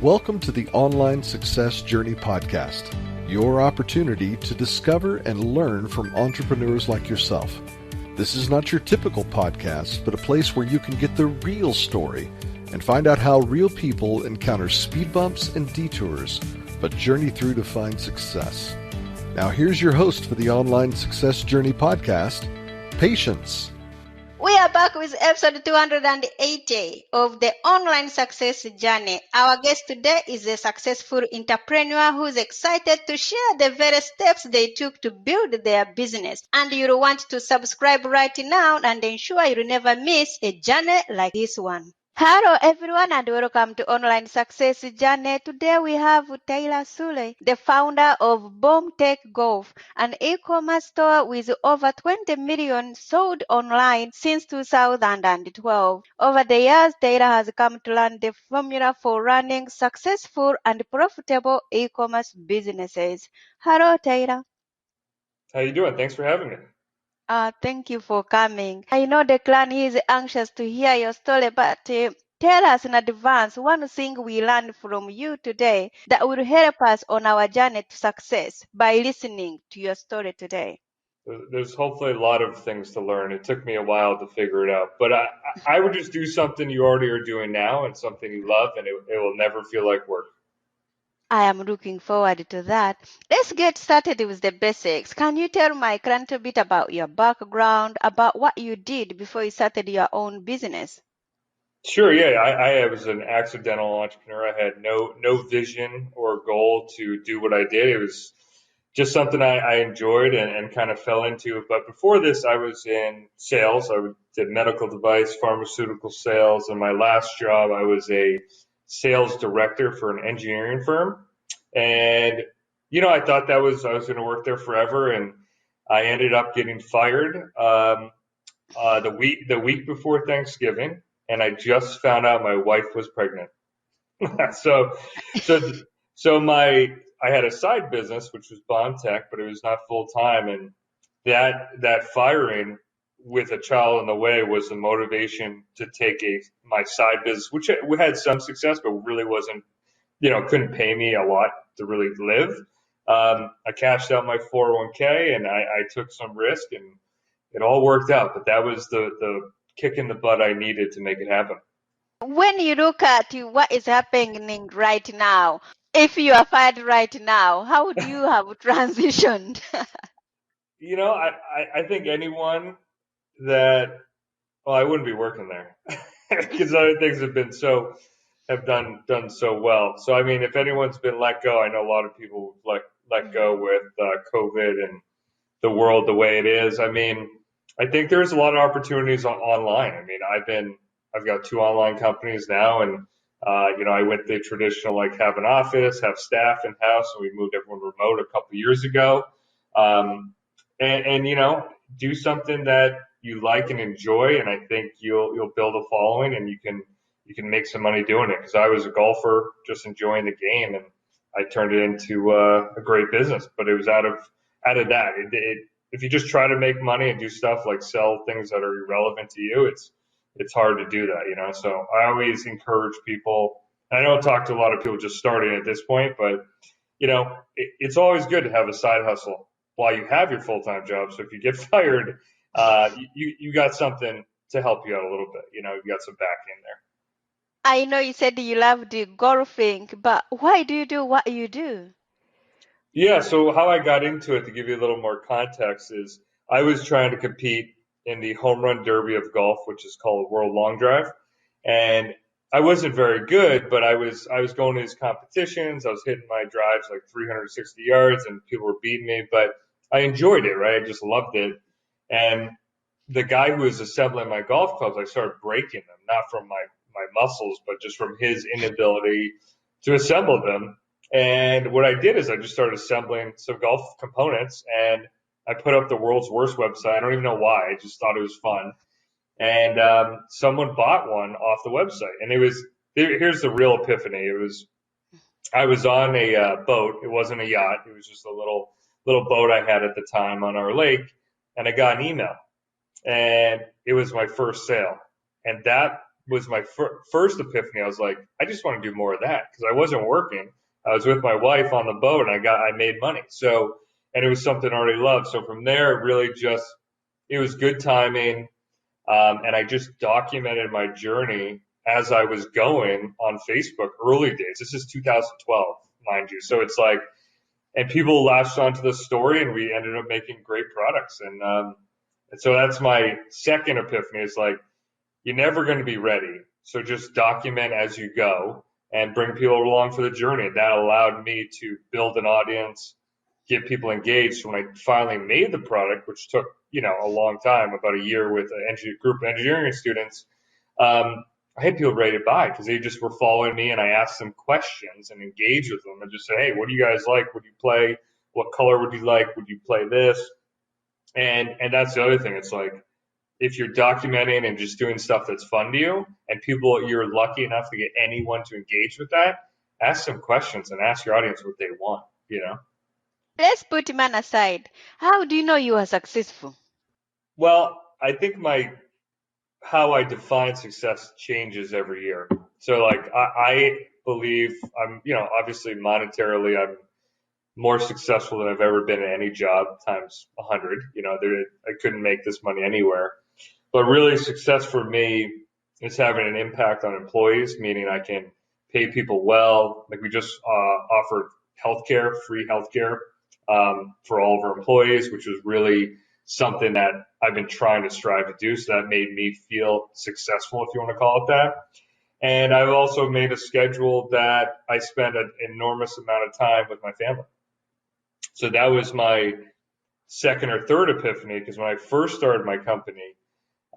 Welcome to the Online Success Journey podcast, your opportunity to discover and learn from entrepreneurs like yourself. This is not your typical podcast, but a place where you can get the real story and find out how real people encounter speed bumps and detours, but journey through to find success. Now here's your host for the Online Success Journey podcast, Patience. We are back with episode 280 of the Online Success Journey. Our guest today is a successful entrepreneur who's excited to share the various steps they took to build their business. And you'll want to subscribe right now and ensure you'll never miss a journey like this one. Hello everyone and welcome to Online Success Journey. Today we have Tyler Sullivan, the founder of Boom Tech Golf, an e-commerce store with over 20 million sold online since 2012. Over the years, Tyler has come to learn the formula for running successful and profitable e-commerce businesses. Hello Tyler. How you doing? Thanks for having me. Thank you for coming. I know the clan is anxious to hear your story, but tell us in advance one thing we learned from you today that will help us on our journey to success by listening to your story today. There's hopefully a lot of things to learn. It took me a while to figure it out, but I would just do something you already are doing now and something you love, and it will never feel like work. I am looking forward to that. Let's get started with the basics. Can you tell my client a bit about your background, about what you did before you started your own business? Sure, yeah. I was an accidental entrepreneur. I had no vision or goal to do what I did. It was just something I enjoyed and kind of fell into. But before this, I was in sales. I did medical device, pharmaceutical sales. And my last job, I was a sales director for an engineering firm. And, I thought I was going to work there forever. And I ended up getting fired the week before Thanksgiving. And I just found out my wife was pregnant. so I had a side business, which was Bond Tech, but it was not full time. And that firing with a child in the way was the motivation to take my side business, which had some success, but really wasn't, couldn't pay me a lot to really live. I cashed out my 401k and I took some risk and it all worked out. But that was the kick in the butt I needed to make it happen. When you look at what is happening right now, if you are fired right now, how would you have transitioned? I think anyone I wouldn't be working there because other things have done so well. So, I mean, if anyone's been let go, I know a lot of people let go with COVID and the world the way it is. I mean, I think there's a lot of opportunities online. I mean, I've got 2 online companies now, and I went the traditional, have an office, have staff in house, and we moved everyone remote a couple of years ago. And do something that you like and enjoy, and I think you'll build a following, and you can make some money doing it. Because I was a golfer, just enjoying the game, and I turned it into a great business. But it was out of that. If you just try to make money and do stuff like sell things that are irrelevant to you, it's hard to do that, So I always encourage people. I don't talk to a lot of people just starting at this point, but it's always good to have a side hustle while you have your full-time job. So if you get fired, you got something to help you out a little bit. You got some back in there. I know you said you loved golfing, but why do you do what you do? Yeah, so how I got into it, to give you a little more context, is I was trying to compete in the home run derby of golf, which is called World Long Drive. And I wasn't very good, but I was going to these competitions. I was hitting my drives like 360 yards and people were beating me, but I enjoyed it, right? I just loved it. And the guy who was assembling my golf clubs, I started breaking them, not from my muscles, but just from his inability to assemble them. And what I did is I just started assembling some golf components, and I put up the world's worst website. I don't even know why. I just thought it was fun. And someone bought one off the website. And here's the real epiphany. I was on a boat. It wasn't a yacht. It was just a little boat I had at the time on our lake. And I got an email. And it was my first sale. And that was my first epiphany. I was like, I just want to do more of that because I wasn't working. I was with my wife on the boat and I made money. So, and it was something I already loved. So from there, it really just, it was good timing. And I just documented my journey as I was going on Facebook early days. This is 2012, mind you. So it's like, and people latched onto the story and we ended up making great products. And so that's my second epiphany is like, you're never going to be ready. So just document as you go and bring people along for the journey. That allowed me to build an audience, get people engaged. When I finally made the product, which took, a long time, about a year with a group of engineering students, I had people ready to buy because they just were following me and I asked them questions and engaged with them and just say, hey, what do you guys like? Would you play? What color would you like? Would you play this? And that's the other thing. It's like, if you're documenting and just doing stuff that's fun to you and you're lucky enough to get anyone to engage with that, ask some questions and ask your audience what they want, Let's put man aside. How do you know you are successful? Well, I think how I define success changes every year. So like I believe I'm, obviously monetarily I'm more successful than I've ever been at any job times 100. I couldn't make this money anywhere. But really success for me is having an impact on employees, meaning I can pay people well. Like we just offered healthcare, free healthcare for all of our employees, which was really something that I've been trying to strive to do. So that made me feel successful, if you want to call it that. And I've also made a schedule that I spend an enormous amount of time with my family. So that was my second or third epiphany, because when I first started my company,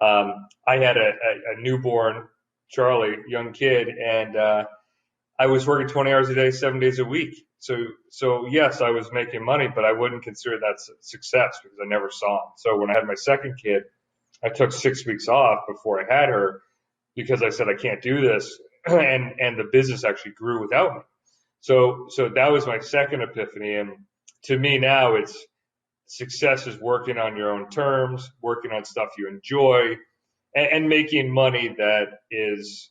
I had a newborn, Charlie, young kid, and I was working 20 hours a day, 7 days a week. So yes, I was making money, but I wouldn't consider that success because I never saw him. So when I had my second kid, I took 6 weeks off before I had her because I said I can't do this, and the business actually grew without me. So that was my second epiphany, and to me now it's success is working on your own terms, working on stuff you enjoy, and making money that is,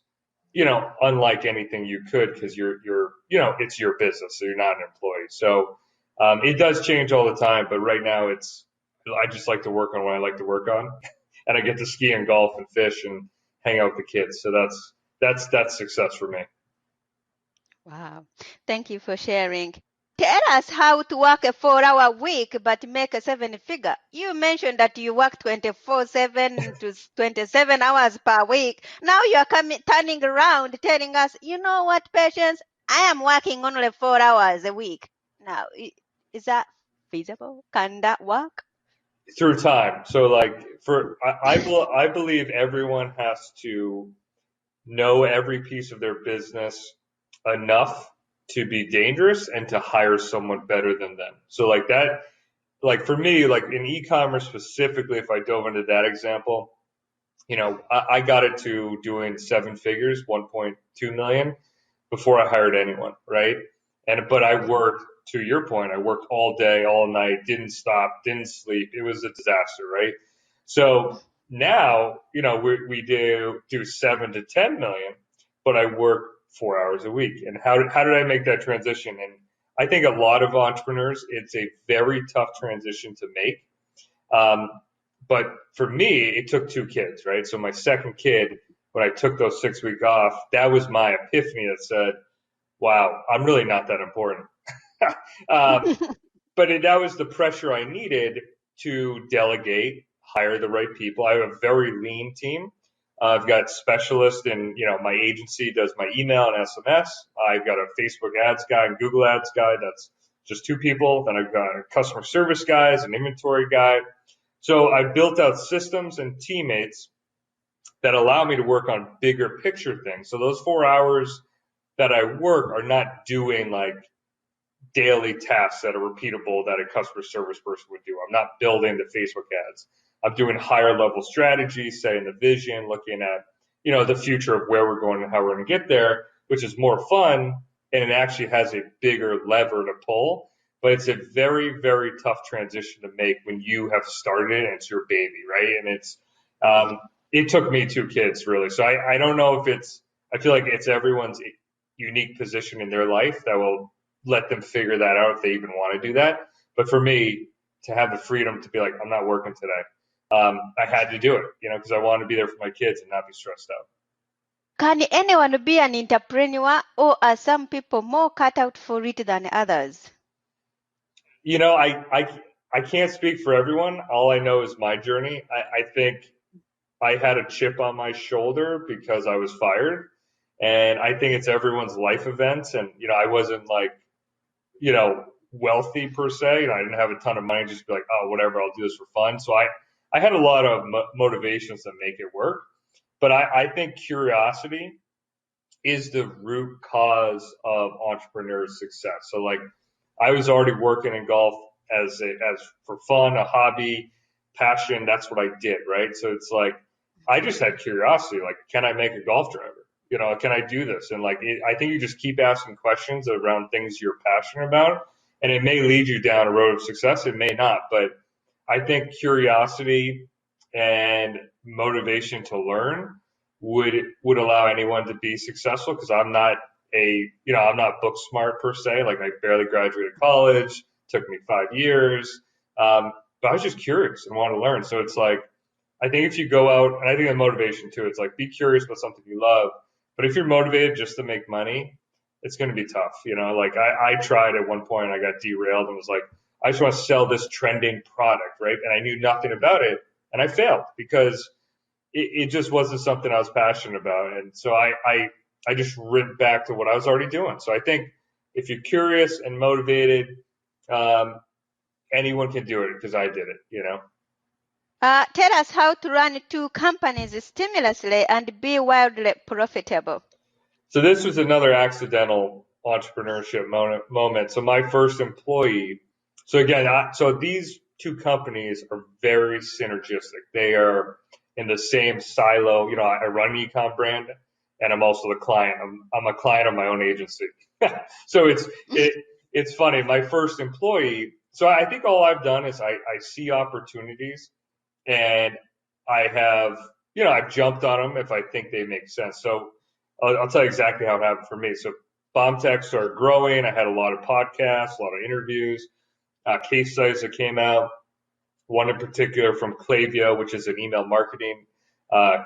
unlike anything you could, because you're, it's your business, so you're not an employee. So it does change all the time, but right now I just like to work on what I like to work on, and I get to ski and golf and fish and hang out with the kids. So that's success for me. Wow. Thank you for sharing. Tell us how to work a 4-hour week but make a 7-figure. You mentioned that you work 24/7 to 27 hours per week. Now you are turning around telling us, you know what, Patience? I am working only 4 hours a week. Now, is that feasible? Can that work? Through time. So like I believe everyone has to know every piece of their business enough to be dangerous and to hire someone better than them. So like that, like for me, like in e-commerce specifically, if I dove into that example, I got it to doing 7 figures, 1.2 million before I hired anyone, right? But I worked, to your point, I worked all day, all night, didn't stop, didn't sleep. It was a disaster, right? So now, we do 7 to 10 million, but I work 4 hours a week. And how did I make that transition? And I think a lot of entrepreneurs, it's a very tough transition to make. But for me, it took 2 kids, right? So my second kid, when I took those 6 weeks off, that was my epiphany that said, wow, I'm really not that important. But that was the pressure I needed to delegate, hire the right people. I have a very lean team. I've got specialists in, my agency does my email and SMS. I've got a Facebook ads guy and Google ads guy. That's just 2 people. Then I've got a customer service guys, an inventory guy. So I built out systems and teammates that allow me to work on bigger picture things. So those 4 hours that I work are not doing like daily tasks that are repeatable that a customer service person would do. I'm not building the Facebook ads. I'm doing higher level strategies, setting the vision, looking at, the future of where we're going and how we're going to get there, which is more fun. And it actually has a bigger lever to pull, but it's a very, very tough transition to make when you have started and it's your baby, right? And it's, it took me 2 kids really. So I don't know if I feel like it's everyone's unique position in their life that will let them figure that out if they even want to do that. But for me, to have the freedom to be like, I'm not working today. I had to do it, because I wanted to be there for my kids and not be stressed out. Can anyone be an entrepreneur, or are some people more cut out for it than others? I can't speak for everyone. All I know is my journey. I think I had a chip on my shoulder because I was fired. And I think it's everyone's life events. And, I wasn't like, wealthy per se. I didn't have a ton of money, just be like, oh, whatever, I'll do this for fun. So I had a lot of motivations to make it work. But I think curiosity is the root cause of entrepreneur success. So like I was already working in golf as for fun, a hobby, passion. That's what I did, right? So it's like I just had curiosity. Like, can I make a golf driver? Can I do this? And I think you just keep asking questions around things you're passionate about, and it may lead you down a road of success. It may not, but I think curiosity and motivation to learn would allow anyone to be successful, because I'm not I'm not book smart per se. Like I barely graduated college, took me 5 years. But I was just curious and wanted to learn. So it's like, I think if you go out, and I think the motivation too, it's like, be curious about something you love. But if you're motivated just to make money, it's going to be tough. Like I tried at one point, I got derailed and was like, I just want to sell this trending product, right? And I knew nothing about it, and I failed because it just wasn't something I was passionate about. And so I just went back to what I was already doing. So I think if you're curious and motivated, anyone can do it, because I did it. Tell us how to run 2 companies stimulously and be wildly profitable. So this was another accidental entrepreneurship moment. So my first employee, so again, so these 2 companies are very synergistic. They are in the same silo. I run an e-com brand, and I'm also the client. I'm a client of my own agency. So it's funny. My first employee. So I think all I've done is I see opportunities, and I've jumped on them if I think they make sense. So I'll tell you exactly how it happened for me. So BombTech started growing. I had a lot of podcasts, a lot of interviews, case studies that came out. One in particular from Klaviyo, which is an email marketing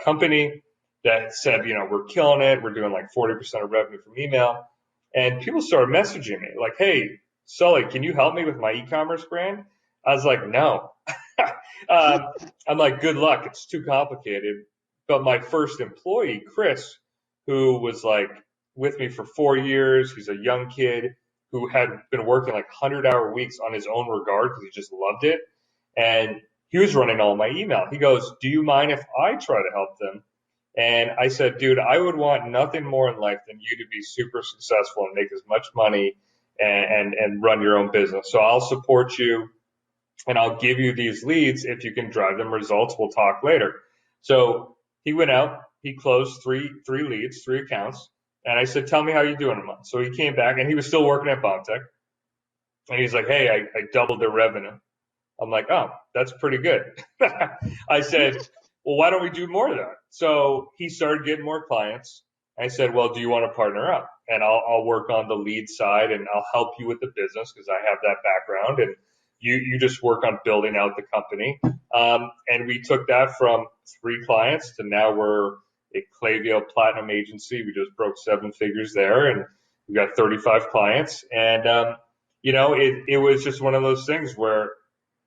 company, that said, we're killing it. We're doing like 40% of revenue from email. And people started messaging me like, hey, Sully, can you help me with my e-commerce brand? I was like, no. I'm like, good luck. It's too complicated. But my first employee, Chris, who was like with me for 4 years, he's a young kid who had been working like 100-hour weeks on his own regard because he just loved it. And he was running all my email. He goes, do you mind if I try to help them? And I said, dude, I would want nothing more in life than you to be super successful and make as much money and run your own business. So I'll support you, and I'll give you these leads if you can drive them results. We'll talk later. So he went out, he closed three leads, 3 accounts. And I said, tell me how you're doing a month. So he came back, and he was still working at BombTech. And he's like, hey, I doubled their revenue. I'm like, oh, that's pretty good. I said, well, why don't we do more of that? So he started getting more clients. I said, well, do you want to partner up? And I'll work on the lead side, and I'll help you with the business because I have that background. And you just work on building out the company. And we took that from 3 clients to now we're a Klaviyo Platinum agency. We just broke 7 figures there, and we got 35 clients. And, it was just one of those things where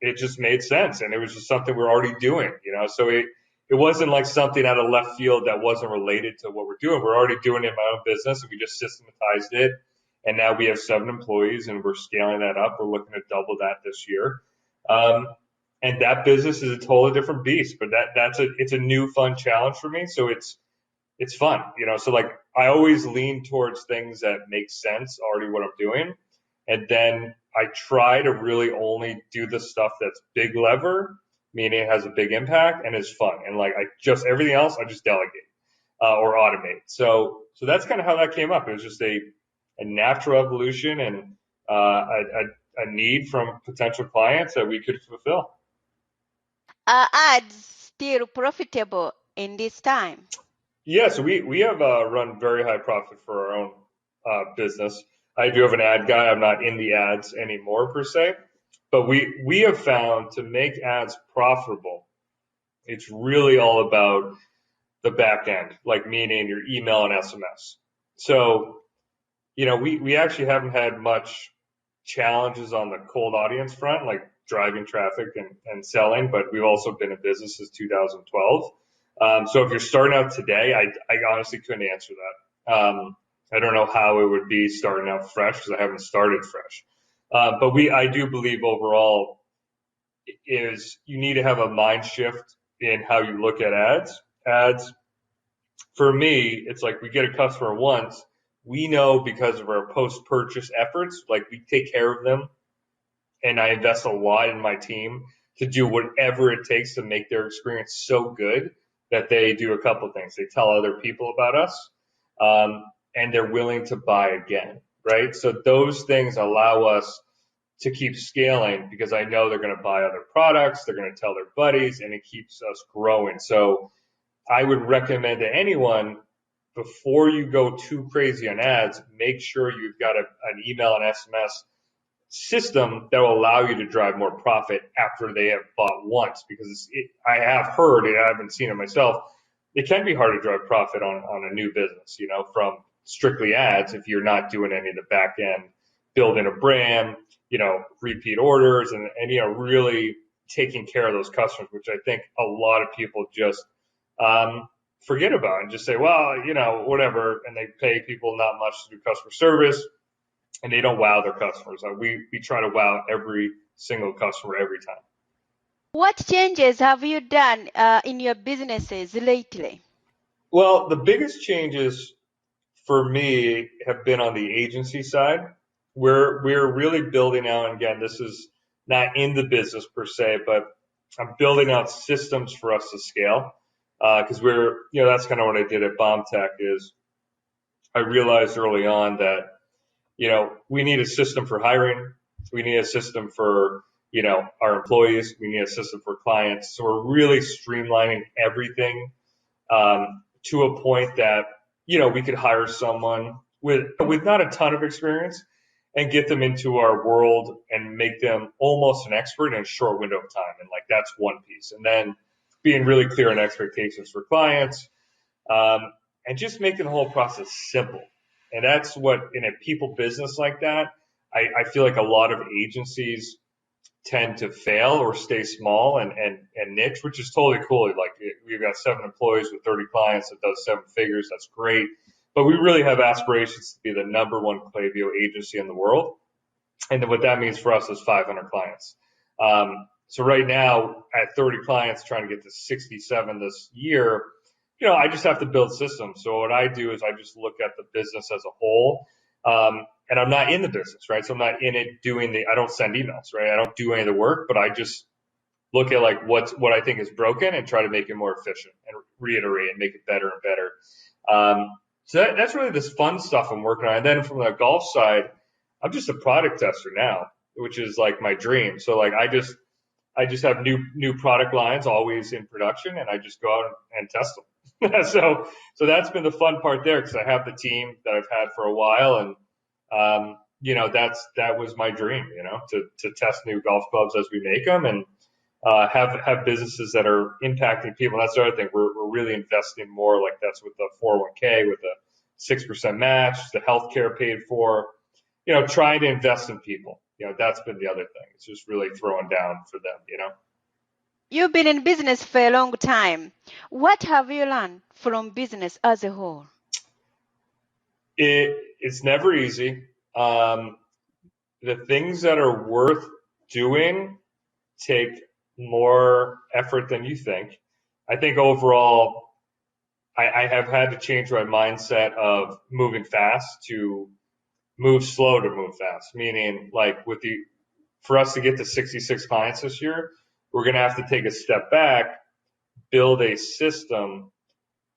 it just made sense, and it was just something we're already doing, so it wasn't like something out of left field that wasn't related to what we're doing. We're already doing it in my own business, and we just systematized it. And now we have 7 employees, and we're scaling that up. We're looking to double that this year. And that business is a totally different beast, but it's a new fun challenge for me. So it's fun, so like I always lean towards things that make sense already what I'm doing. And then I try to really only do the stuff that's big lever, meaning it has a big impact and is fun. And like everything else, I just delegate or automate. So that's kind of how that came up. It was just a natural evolution and a need from potential clients that we could fulfill. Are ads still profitable? in this time? Yeah, so we have run very high profit for our own business. I do have an ad guy. I'm not in the ads anymore per se, but we have found to make ads profitable, it's really all about the back end, like meaning your email and SMS. So, we actually haven't had much challenges on the cold audience front, like driving traffic and selling, but we've also been in business since 2012. So if you're starting out today, I honestly couldn't answer that. I don't know how it would be starting out fresh because I haven't started fresh. But I do believe overall is you need to have a mind shift in how you look at ads. Ads, for me, it's like we get a customer once. We know because of our post-purchase efforts, like we take care of them, and I invest a lot in my team to do whatever it takes to make their experience so good that they do a couple of things. They tell other people about us, and they're willing to buy again, right? So those things allow us to keep scaling because I know they're going to buy other products, they're going to tell their buddies, and it keeps us growing. So I would recommend to anyone, before you go too crazy on ads, make sure you've got an email and SMS system that will allow you to drive more profit after they have bought once. Because I have heard it, I haven't seen it myself, it can be hard to drive profit on a new business, from strictly ads if you're not doing any of the back end, building a brand, repeat orders and really taking care of those customers, which I think a lot of people just forget about and just say, well, whatever. And they pay people not much to do customer service and they don't wow their customers. We try to wow every single customer every time. What changes have you done in your businesses lately? Well, the biggest changes for me have been on the agency side. We're really building out, and again, this is not in the business per se, but I'm building out systems for us to scale. Because that's kind of what I did at BombTech is I realized early on that, we need a system for hiring. We need a system for, our employees. We need a system for clients. So we're really streamlining everything, to a point that, we could hire someone with not a ton of experience and get them into our world and make them almost an expert in a short window of time. And that's one piece. And then being really clear on expectations for clients, and just making the whole process simple. And that's what, in a people business like that, I feel like a lot of agencies tend to fail or stay small and niche, which is totally cool. Like we've got 7 employees with 30 clients that does 7 figures. That's great. But we really have aspirations to be the #1 Klaviyo agency in the world. And then what that means for us is 500 clients. So right now at 30 clients, trying to get to 67 this year, I just have to build systems. So what I do is I just look at the business as a whole. And I'm not in the business, right? So I'm not in it I don't send emails, right? I don't do any of the work, but I just look at what I think is broken and try to make it more efficient and reiterate and make it better and better. So that's really this fun stuff I'm working on. And then from the golf side, I'm just a product tester now, which is like my dream. So I just have new product lines always in production and I just go out and test them. So that's been the fun part there because I have the team that I've had for a while and, that was my dream, to test new golf clubs as we make them and, have businesses that are impacting people. That's the other thing. We're really investing more. Like that's with the 401k, with the 6% match, the healthcare paid for, trying to invest in people. That's been the other thing. It's just really throwing down for them, You've been in business for a long time. What have you learned from business as a whole? It's never easy. The things that are worth doing take more effort than you think. I think overall, I have had to change my mindset of moving fast to move slow to move fast. Meaning, for us to get to 66 clients this year, we're going to have to take a step back, build a system,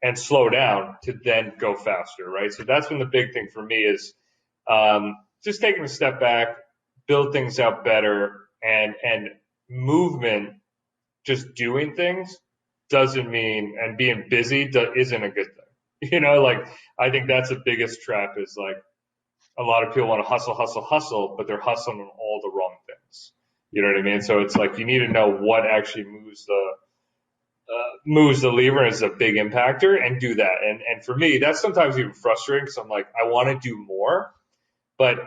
and slow down to then go faster, right? So that's been the big thing for me is just taking a step back, build things out better, and movement, just doing things doesn't mean, and being busy isn't a good thing. Like I think that's the biggest trap is like a lot of people want to hustle, but they're hustling on all the wrong things. You know what I mean? So it's like you need to know what actually moves the lever and is a big impactor and do that. And for me, that's sometimes even frustrating because I'm like, I want to do more, but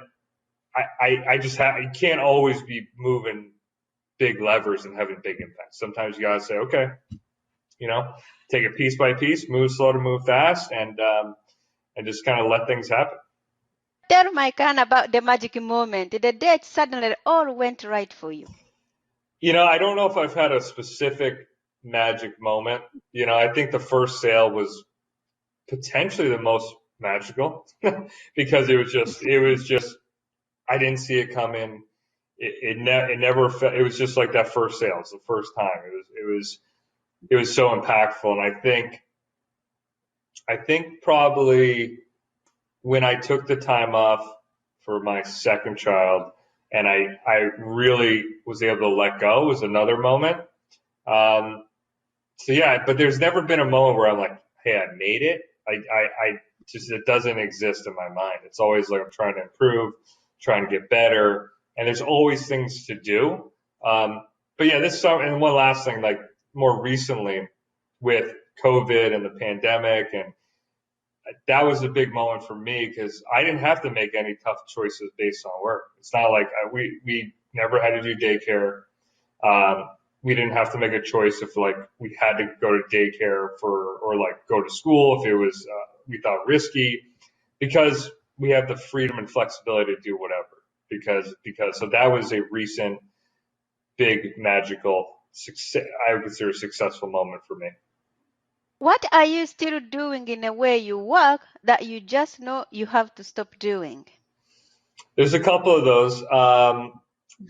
I just you can't always be moving big levers and having big impacts. Sometimes you gotta say, okay, take it piece by piece, move slow to move fast, and just kind of let things happen. Tell Maikan about the magic moment, the day suddenly all went right for you. I don't know if I've had a specific magic moment. I think the first sale was potentially the most magical because it was just, I didn't see it coming. It never it was just like that first sale. It's the first time. It was so impactful. And I think probably when I took the time off for my second child and I really was able to let go was another moment. So yeah, but there's never been a moment where I'm like, hey, I made it. I just, it doesn't exist in my mind. It's always like I'm trying to improve, trying to get better, and there's always things to do. But yeah, this summer, and one last thing, like more recently with COVID and the pandemic, and that was a big moment for me because I didn't have to make any tough choices based on work. It's not like we never had to do daycare. We didn't have to make a choice if like we had to go to daycare or like go to school if it was we thought risky, because we have the freedom and flexibility to do whatever. Because so that was a recent big magical success. I would consider a successful moment for me. What are you still doing in a way you work that you just know you have to stop doing? There's a couple of those.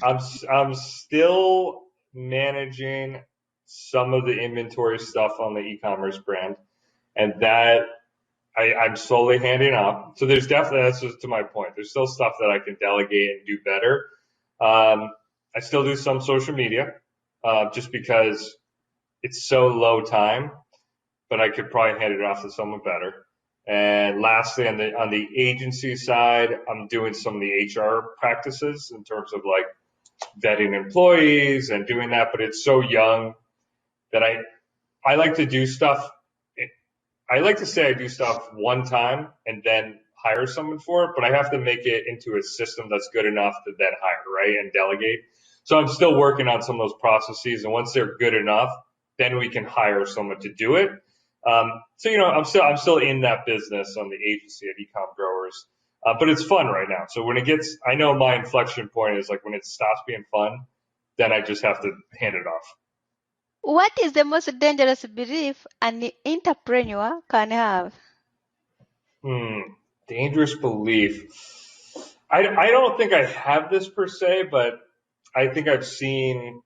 I'm still managing some of the inventory stuff on the e-commerce brand, and that I'm slowly handing off. So there's definitely, that's just to my point. There's still stuff that I can delegate and do better. I still do some social media, just because it's so low time, but I could probably hand it off to someone better. And lastly, on the agency side, I'm doing some of the HR practices in terms of like vetting employees and doing that, but it's so young that I like to do stuff. I like to say I do stuff one time and then hire someone for it, but I have to make it into a system that's good enough to then hire, right? And delegate. So I'm still working on some of those processes, and once they're good enough, then we can hire someone to do it. So I'm still in that business on the agency at Ecom Growers, but it's fun right now. So when it gets, I know my inflection point is like when it stops being fun, then I just have to hand it off. What is the most dangerous belief an entrepreneur can have? Dangerous belief. I don't think I have this per se, but I think I've seen.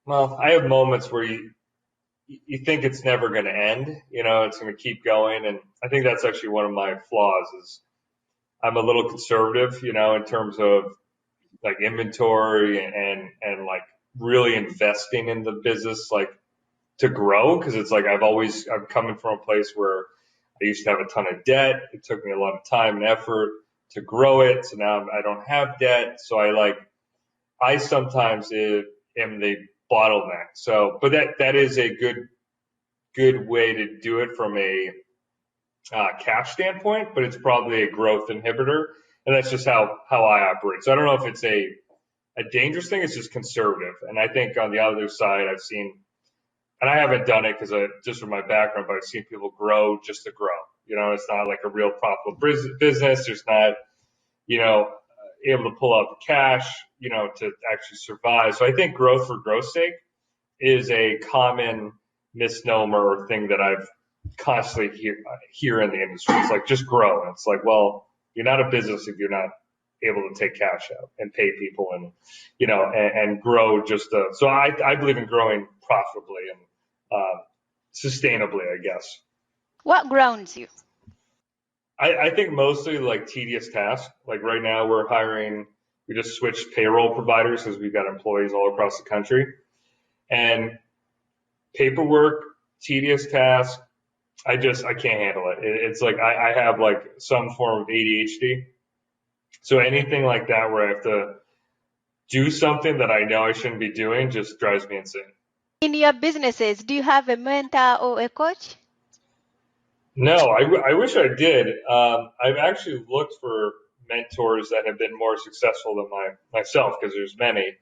Well, I have moments where you think it's never going to end. It's going to keep going, and I think that's actually one of my flaws. Is I'm a little conservative, in terms of like inventory and like really investing in the business, like to grow, because it's like I'm coming from a place where I used to have a ton of debt. It took me a lot of time and effort to grow it. So now I don't have debt. So I sometimes am the bottleneck. So, but that is a good way to do it from a cash standpoint, but it's probably a growth inhibitor. And that's just how I operate. So I don't know if it's a dangerous thing. It's just conservative. And I think on the other side, I've seen, and I haven't done it because just from my background, but I've seen people grow just to grow. It's not like a real profitable business. There's not, able to pull out the cash, to actually survive. So I think growth for growth's sake is a common misnomer or thing that I've constantly hear in the industry. It's like, just grow. And it's like, well, you're not a business if you're not able to take cash out and pay people and, and grow so I believe in growing profitably and sustainably, I guess. What grounds you? I think mostly like tedious tasks. Like right now we just switched payroll providers because we've got employees all across the country, and paperwork tedious task, I can't handle it. It's like I have like some form of ADHD. So anything like that where I have to do something that I know I shouldn't be doing just drives me insane. In your businesses, do you have a mentor or a coach? No, I wish I did. I've actually looked for mentors that have been more successful than myself because there's many.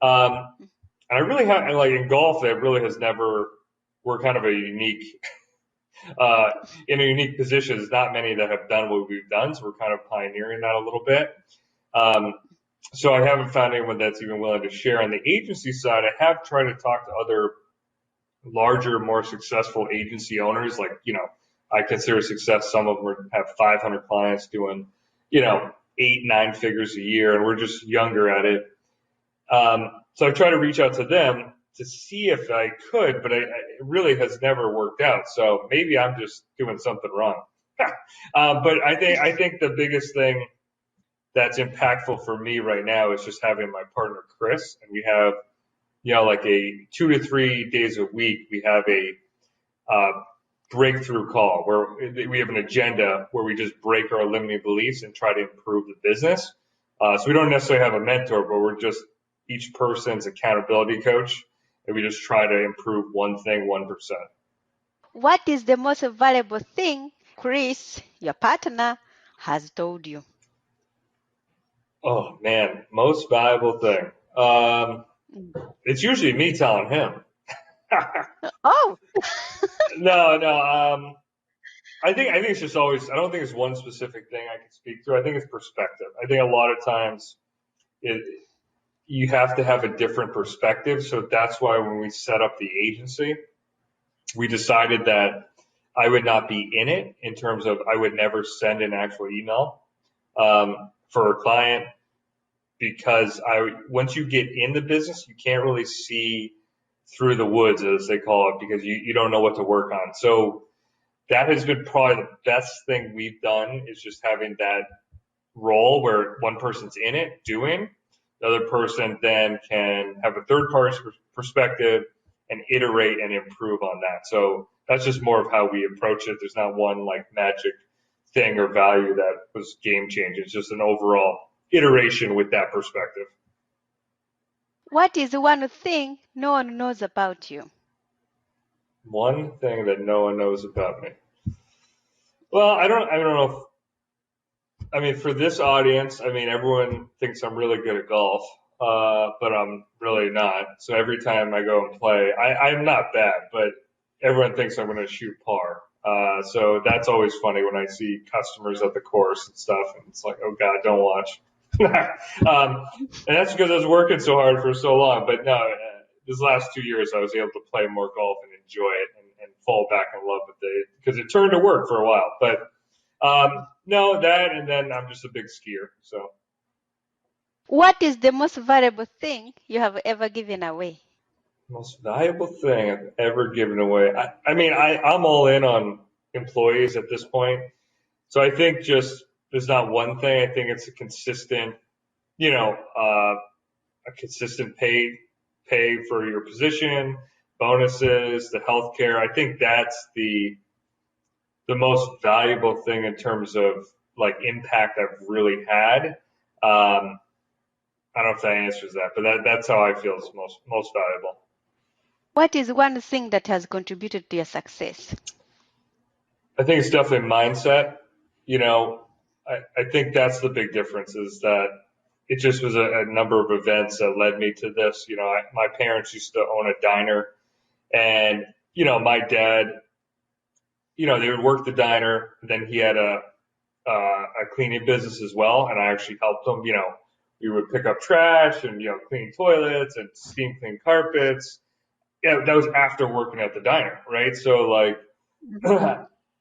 Um, and I really have, and like in golf, that really has never, we're kind of a unique, in a unique position. There's not many that have done what we've done, so we're kind of pioneering that a little bit. So I haven't found anyone that's even willing to share. On the agency side, I have tried to talk to other larger, more successful agency owners. Like, I consider success. Some of them have 500 clients doing, 8-9 figures a year, and we're just younger at it. So I try to reach out to them to see if I could, but it really has never worked out. So maybe I'm just doing something wrong. But I think the biggest thing that's impactful for me right now is just having my partner Chris, and we have, like a 2 to 3 days a week, we have a breakthrough call where we have an agenda where we just break our limiting beliefs and try to improve the business. So we don't necessarily have a mentor, but we're just each person's accountability coach, and we just try to improve one thing, 1%. What is the most valuable thing Chris, your partner, has told you? Oh man, most valuable thing. It's usually me telling him. Oh, No. I think it's just always. I don't think it's one specific thing I can speak to. I think it's perspective. I think a lot of times you have to have a different perspective. So that's why when we set up the agency, we decided that I would not be in it in terms of I would never send an actual email for a client, because once you get in the business, you can't really see through the woods, as they call it, because you don't know what to work on. So that has been probably the best thing we've done, is just having that role where one person's in it doing, the other person then can have a third party perspective and iterate and improve on that. So that's just more of how we approach it. There's not one like magic thing or value that was game changing. It's just an overall iteration with that perspective. what is one thing no one knows about you? One thing that no one knows about me. Well, I don't know if, I mean, for this audience, I mean, everyone thinks I'm really good at golf, but I'm really not. So every time I go and play, I'm not bad, but everyone thinks I'm going to shoot par. So that's always funny when I see customers at the course and stuff, and it's like, oh God, don't watch. And that's because I was working so hard for so long. But no, this last 2 years, I was able to play more golf and enjoy it and fall back in love with it, because it turned to work for a while. But no, that, and then I'm just a big skier. So, What is the most valuable thing you have ever given away? most valuable thing I've ever given away. I mean, I'm all in on employees at this point. So I think just there's not one thing. I think it's a consistent, a consistent pay for your position, bonuses, the healthcare. I think that's the most valuable thing in terms of like impact I've really had. I don't know if that answers that, but that's how I feel is most valuable. What is one thing that has contributed to your success? I think it's definitely mindset. I think that's the big difference, is that it just was a number of events that led me to this. My parents used to own a diner, and, my dad, they would work the diner, then he had a cleaning business as well, and I actually helped him. We would pick up trash and, clean toilets and steam clean carpets. Yeah, that was after working at the diner, right? So like,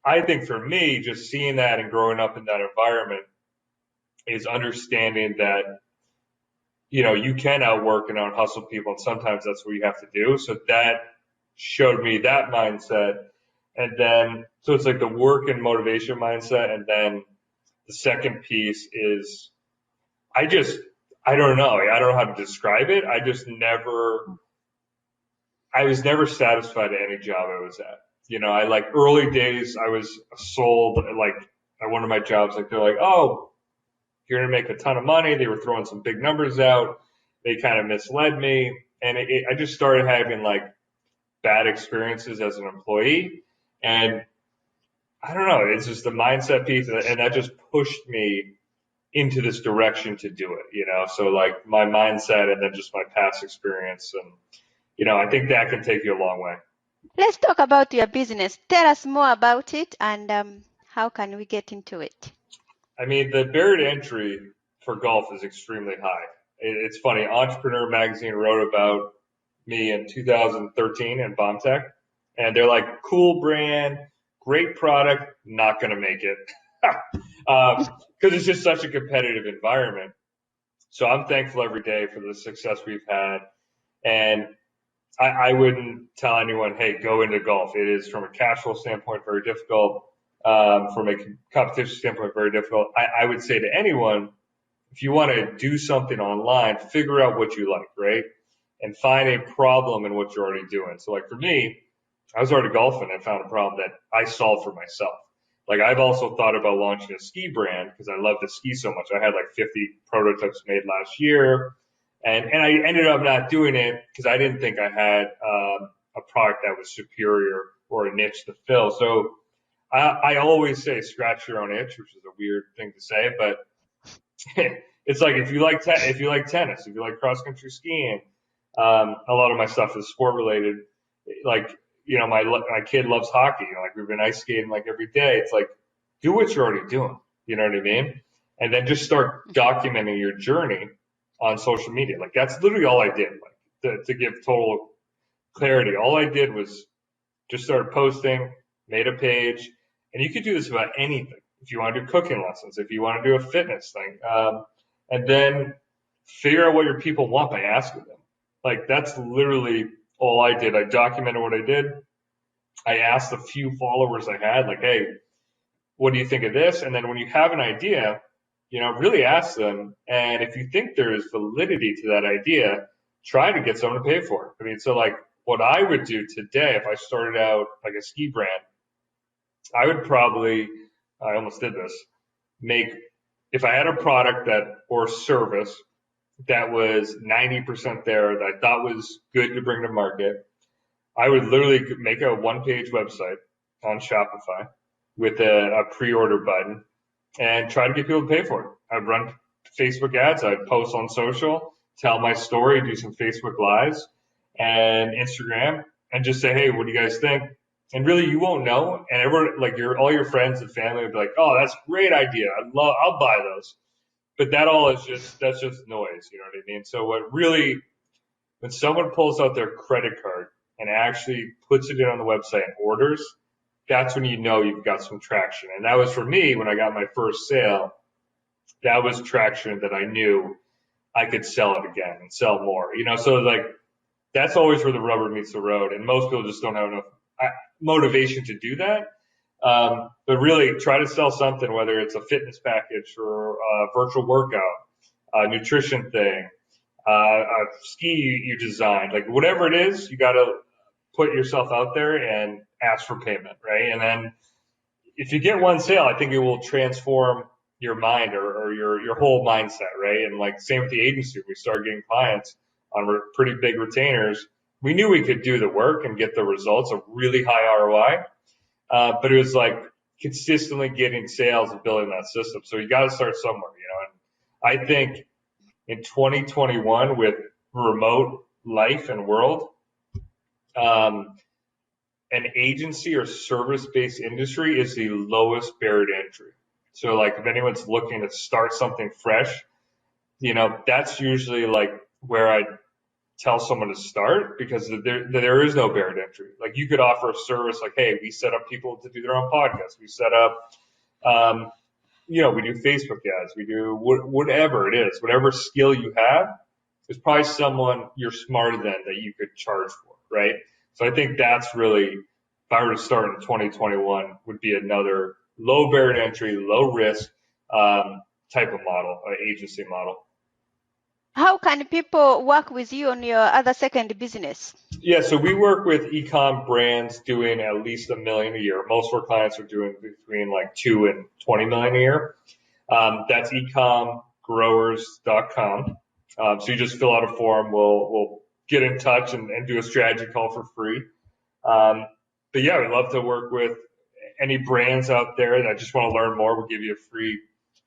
I think for me, just seeing that and growing up in that environment is understanding that, you can outwork and out hustle people, and sometimes that's what you have to do. So that showed me that mindset. And then, so it's like the work and motivation mindset. And then the second piece is, I don't know. I don't know how to describe it. I just never I was never satisfied at any job I was at. I like early days, I was sold like at one of my jobs, like they're like, oh, you're going to make a ton of money. They were throwing some big numbers out. They kind of misled me. And I just started having like bad experiences as an employee. And I don't know, it's just the mindset piece. And that just pushed me into this direction to do it. So like my mindset and then just my past experience. And, I think that can take you a long way. Let's talk about your business. Tell us more about it and how can we get into it? I mean, the barrier to entry for golf is extremely high. It's funny. Entrepreneur Magazine wrote about me in 2013 in BombTech, and they're like, cool brand, great product, not going to make it. Because it's just such a competitive environment. So I'm thankful every day for the success we've had. And I wouldn't tell anyone, hey, go into golf. It is, from a cash flow standpoint, very difficult. From a competition standpoint, very difficult. I would say to anyone, if you want to do something online, figure out what you like, right? And find a problem in what you're already doing. So like for me, I was already golfing and found a problem that I solved for myself. Like I've also thought about launching a ski brand because I love to ski so much. I had like 50 prototypes made last year. And I ended up not doing it because I didn't think I had a product that was superior or a niche to fill. So I always say scratch your own itch, which is a weird thing to say, but it's like if you like tennis, if you like cross country skiing, a lot of my stuff is sport related. Like my kid loves hockey. Like we've been ice skating like every day. It's like do what you're already doing. You know what I mean? And then just start documenting your journey on social media. Like that's literally all I did. Like to give total clarity, all I did was just started posting, made a page, and you could do this about anything. If you want to do cooking lessons, if you want to do a fitness thing, and then figure out what your people want by asking them. Like that's literally all I did. I documented what I did. I asked the few followers I had, like, hey, what do you think of this? And then when you have an idea, really ask them. And if you think there is validity to that idea, try to get someone to pay for it. I mean, so like what I would do today, if I started out like a ski brand, I would probably, I almost did this, if I had a product or service that was 90% there that I thought was good to bring to market, I would literally make a one-page website on Shopify with a pre-order button and try to get people to pay for it. I'd run Facebook ads, I'd post on social, tell my story, do some Facebook Lives and Instagram, and just say, hey, what do you guys think? And really, you won't know. And everyone, like all your friends and family would be like, oh, that's a great idea. I'll buy those. But that's just noise. You know what I mean? So when someone pulls out their credit card and actually puts it in on the website and orders, that's when you know you've got some traction. And that was for me when I got my first sale. That was traction that I knew I could sell it again and sell more. So like that's always where the rubber meets the road. And most people just don't have enough motivation to do that. But really try to sell something, whether it's a fitness package or a virtual workout, a nutrition thing, a ski you designed, like whatever it is, you got to put yourself out there and ask for payment, right? And then if you get one sale, I think it will transform your mind or your whole mindset, right? And like same with the agency, we started getting clients on pretty big retainers. We knew we could do the work and get the results of really high ROI, but it was like consistently getting sales and building that system. So you got to start somewhere, And I think in 2021 with remote life and world, an agency or service-based industry is the lowest barrier to entry. So like if anyone's looking to start something fresh, that's usually like where I tell someone to start, because there is no barrier to entry. Like you could offer a service like, hey, we set up people to do their own podcasts. We set up, we do Facebook ads. We do whatever it is, whatever skill you have, there's probably someone you're smarter than that you could charge for, right? So I think that's really, if I were to start in 2021, would be another low barrier to entry, low risk type of model, agency model. How can people work with you on your other second business? Yeah, so we work with e-com brands doing at least $1 million a year. Most of our clients are doing between like 2 and 20 million a year. That's ecomgrowers.com. So you just fill out a form. We'll get in touch and do a strategy call for free. But yeah, we'd love to work with any brands out there that just want to learn more. We'll give you a free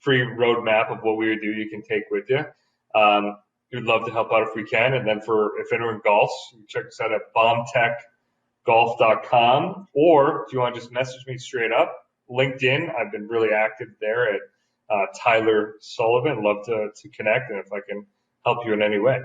roadmap of what we would do you can take with you. We'd love to help out if we can. And then if anyone golfs, you can check us out at bombtechgolf.com. Or if you want to just message me straight up, LinkedIn. I've been really active there at Tyler Sullivan. Love to connect, and if I can help you in any way.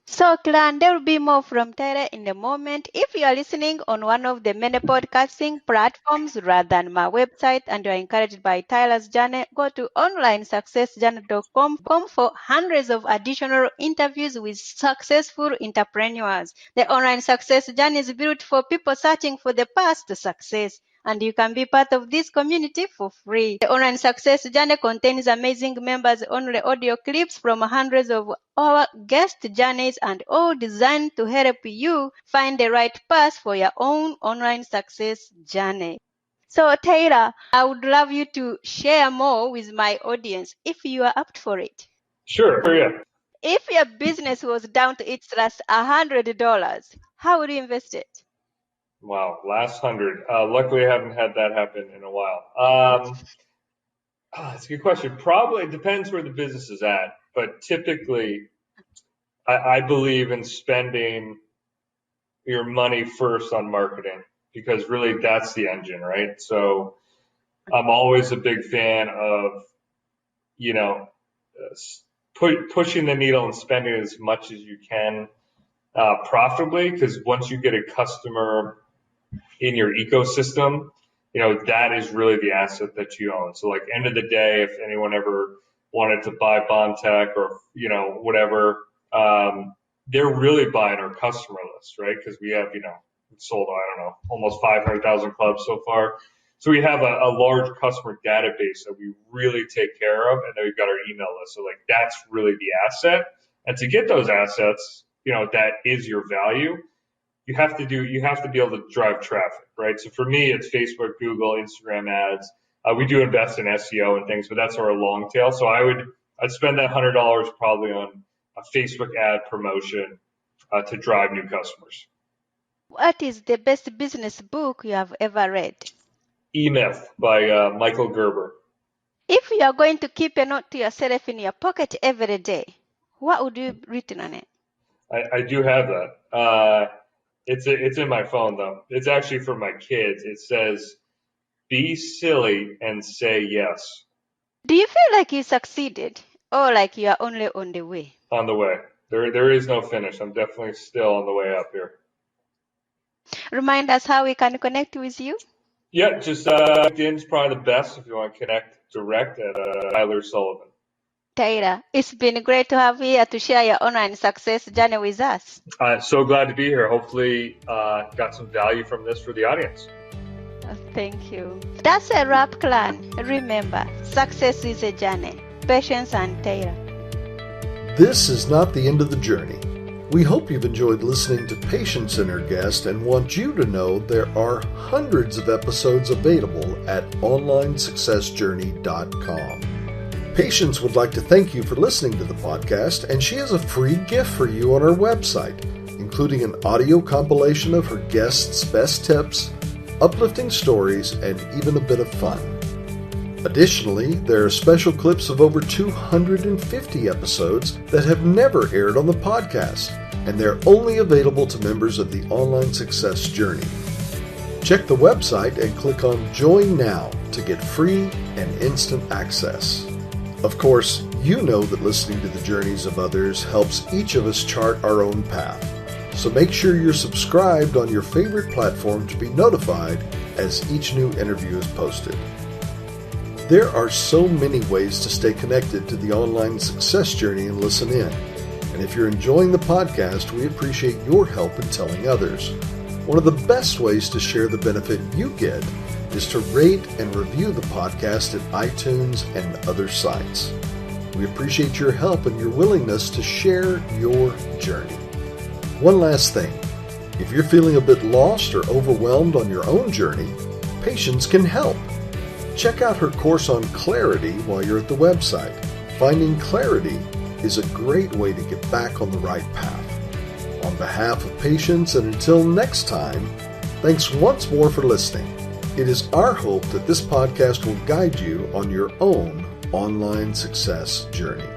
So, clan, there will be more from Tyler in a moment. If you are listening on one of the many podcasting platforms rather than my website and you are encouraged by Tyler's journey, go to onlinesuccessjourney.com for hundreds of additional interviews with successful entrepreneurs. The online success journey is built for people searching for the path to success, and you can be part of this community for free. The online success journey contains amazing members-only audio clips from hundreds of our guest journeys, and all designed to help you find the right path for your own online success journey. So, Taylor, I would love you to share more with my audience if you are up for it. Sure, yeah. If your business was down to its last $100, how would you invest it? Wow, last 100. Luckily, I haven't had that happen in a while. That's a good question. Probably it depends where the business is at, but typically, I believe in spending your money first on marketing, because really that's the engine, right? So I'm always a big fan of, pushing the needle and spending as much as you can profitably, because once you get a customer in your ecosystem, that is really the asset that you own. So like end of the day, if anyone ever wanted to buy BombTech or, whatever, they're really buying our customer list, right? Because we have, sold, almost 500,000 clubs so far. So we have a large customer database that we really take care of. And then we've got our email list. So like, that's really the asset. And to get those assets, that is your value. You have to be able to drive traffic, right? So for me, it's Facebook, Google, Instagram ads. We do invest in SEO and things, but that's our long tail. So I'd spend that $100 probably on a Facebook ad promotion to drive new customers. What is the best business book you have ever read? E-Myth by Michael Gerber. If you are going to keep a note to yourself in your pocket every day, what would you have written on it? I do have that. It's in my phone though. It's actually for my kids. It says, "Be silly and say yes." Do you feel like you succeeded, or like you are only on the way? On the way. There is no finish. I'm definitely still on the way up here. Remind us how we can connect with you. Yeah, just LinkedIn's probably the best if you want to connect direct at Tyler Sullivan. Tyler, it's been great to have you here to share your online success journey with us. So glad to be here. Hopefully got some value from this for the audience. Thank you. That's a wrap, clan. Remember, success is a journey. Patience and Tyler. This is not the end of the journey. We hope you've enjoyed listening to Patience and her guest and want you to know there are hundreds of episodes available at onlinesuccessjourney.com. Patience would like to thank you for listening to the podcast, and she has a free gift for you on her website, including an audio compilation of her guests' best tips, uplifting stories, and even a bit of fun. Additionally, there are special clips of over 250 episodes that have never aired on the podcast, and they're only available to members of the Online Success Journey. Check the website and click on Join Now to get free and instant access. Of course, you know that listening to the journeys of others helps each of us chart our own path. So make sure you're subscribed on your favorite platform to be notified as each new interview is posted. There are so many ways to stay connected to the Online Success Journey and listen in. And if you're enjoying the podcast, we appreciate your help in telling others. One of the best ways to share the benefit you get is to rate and review the podcast at iTunes and other sites. We appreciate your help and your willingness to share your journey. One last thing. If you're feeling a bit lost or overwhelmed on your own journey, Patience can help. Check out her course on clarity while you're at the website. Finding clarity is a great way to get back on the right path. On behalf of Patience, and until next time, thanks once more for listening. It is our hope that this podcast will guide you on your own online success journey.